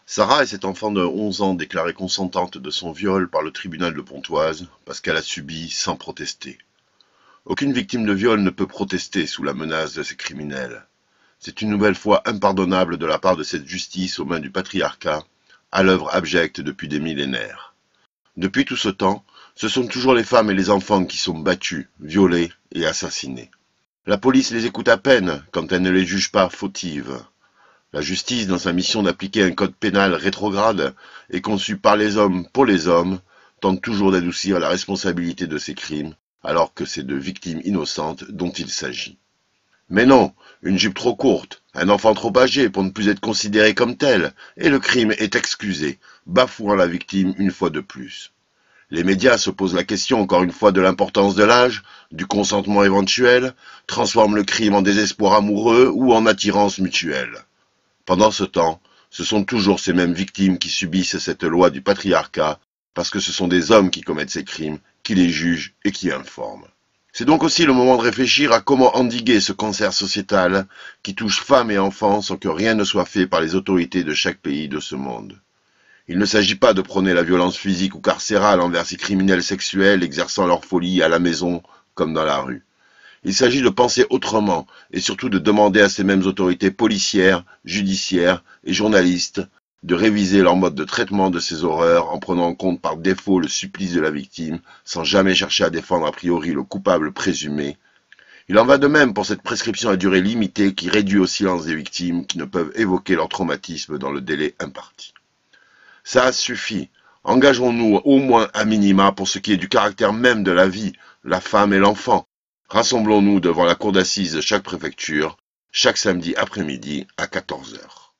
Sarah est cette enfant de 11 ans déclarée consentante de son viol par le tribunal de Pontoise parce qu'elle a subi sans protester. Aucune victime de viol ne peut protester sous la menace de ces criminels. C'est une nouvelle fois impardonnable de la part de cette justice aux mains du patriarcat, à l'œuvre abjecte depuis des millénaires. Depuis tout ce temps, ce sont toujours les femmes et les enfants qui sont battus, violés et assassinés. La police les écoute à peine quand elle ne les juge pas fautives. La justice, dans sa mission d'appliquer un code pénal rétrograde et conçu par les hommes pour les hommes, tente toujours d'adoucir la responsabilité de ces crimes, alors que c'est de victimes innocentes dont il s'agit. Mais non, une jupe trop courte, un enfant trop âgé pour ne plus être considéré comme tel, et le crime est excusé, bafouant la victime une fois de plus. Les médias se posent la question encore une fois de l'importance de l'âge, du consentement éventuel, transforment le crime en désespoir amoureux ou en attirance mutuelle. Pendant ce temps, ce sont toujours ces mêmes victimes qui subissent cette loi du patriarcat, parce que ce sont des hommes qui commettent ces crimes, qui les jugent et qui informent. C'est donc aussi le moment de réfléchir à comment endiguer ce cancer sociétal qui touche femmes et enfants sans que rien ne soit fait par les autorités de chaque pays de ce monde. Il ne s'agit pas de prôner la violence physique ou carcérale envers ces criminels sexuels exerçant leur folie à la maison comme dans la rue. Il s'agit de penser autrement et surtout de demander à ces mêmes autorités policières, judiciaires et journalistes de réviser leur mode de traitement de ces horreurs en prenant en compte par défaut le supplice de la victime sans jamais chercher à défendre a priori le coupable présumé. Il en va de même pour cette prescription à durée limitée qui réduit au silence des victimes qui ne peuvent évoquer leur traumatisme dans le délai imparti. Ça suffit. Engageons-nous au moins à minima pour ce qui est du caractère même de la vie, la femme et l'enfant. Rassemblons-nous devant la cour d'assises de chaque préfecture, chaque samedi après-midi à 14 heures.